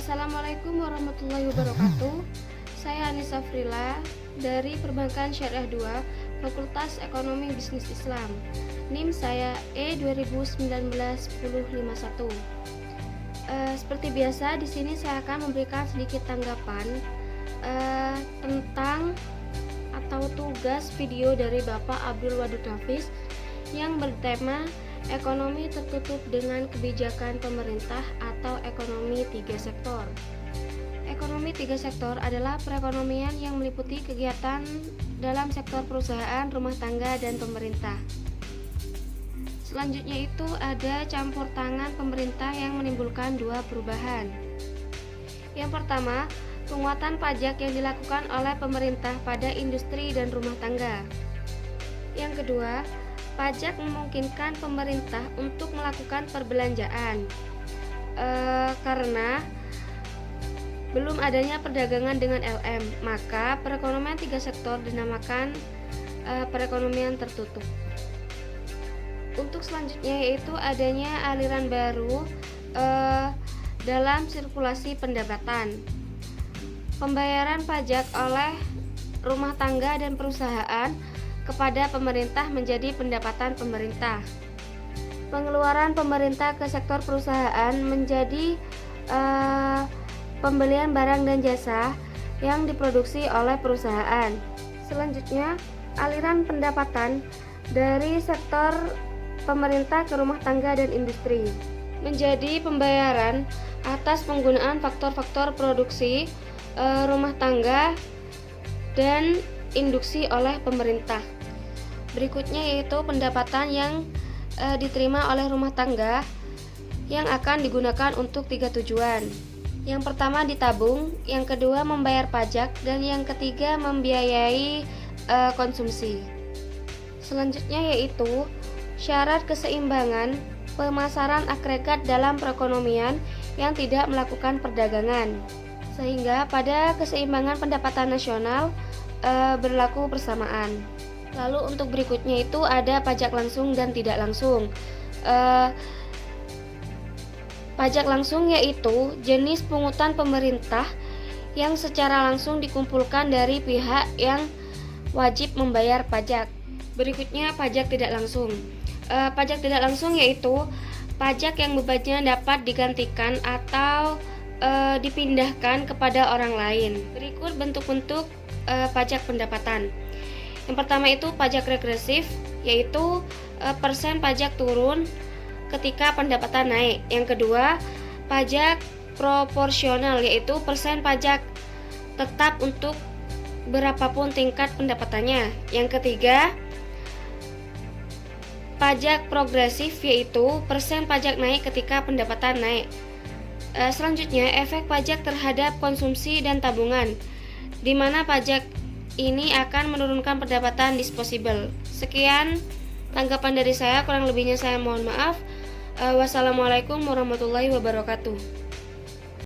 Assalamualaikum warahmatullahi wabarakatuh. Saya Anissa Frila dari Perbankan Syariah 2, Fakultas Ekonomi Bisnis Islam. NIM saya E2019-1051. Seperti biasa, di sini saya akan memberikan sedikit tanggapan tentang atau tugas video dari Bapak Abdul Wadud Hafiz yang bertema ekonomi tertutup dengan kebijakan pemerintah atau ekonomi tiga sektor. Ekonomi tiga sektor adalah perekonomian yang meliputi kegiatan dalam sektor perusahaan, rumah tangga, dan pemerintah. Selanjutnya itu ada campur tangan pemerintah yang menimbulkan dua perubahan. Yang pertama, penguatan pajak yang dilakukan oleh pemerintah pada industri dan rumah tangga. Yang kedua, pajak memungkinkan pemerintah untuk melakukan perbelanjaan karena belum adanya perdagangan dengan LM, maka perekonomian tiga sektor dinamakan perekonomian tertutup. Untuk selanjutnya yaitu adanya aliran baru dalam sirkulasi pendapatan. Pembayaran pajak oleh rumah tangga dan perusahaan kepada pemerintah menjadi pendapatan pemerintah. Pengeluaran pemerintah ke sektor perusahaan menjadi pembelian barang dan jasa yang diproduksi oleh perusahaan. Selanjutnya, aliran pendapatan dari sektor pemerintah ke rumah tangga dan industri menjadi pembayaran atas penggunaan faktor-faktor produksi rumah tangga dan induksi oleh pemerintah. Berikutnya yaitu pendapatan yang diterima oleh rumah tangga yang akan digunakan untuk tiga tujuan. Yang pertama ditabung, yang kedua membayar pajak, dan yang ketiga membiayai konsumsi. Selanjutnya yaitu syarat keseimbangan pemasaran agregat dalam perekonomian yang tidak melakukan perdagangan, sehingga pada keseimbangan pendapatan nasional berlaku bersamaan. Lalu untuk berikutnya itu ada pajak langsung dan tidak langsung. Pajak langsung yaitu jenis pungutan pemerintah yang secara langsung dikumpulkan dari pihak yang wajib membayar pajak. Berikutnya pajak tidak langsung. Pajak tidak langsung yaitu pajak yang bebannya dapat digantikan atau dipindahkan kepada orang lain. Berikut bentuk-bentuk pajak pendapatan. Yang pertama itu pajak regresif, yaitu persen pajak turun ketika pendapatan naik. Yang kedua, pajak proporsional, yaitu persen pajak tetap untuk berapapun tingkat pendapatannya. Yang ketiga, pajak progresif, yaitu persen pajak naik ketika pendapatan naik. Selanjutnya, efek pajak terhadap konsumsi dan tabungan, di mana pajak ini akan menurunkan pendapatan disposable. Sekian tanggapan dari saya, kurang lebihnya saya mohon maaf. Wassalamualaikum warahmatullahi wabarakatuh.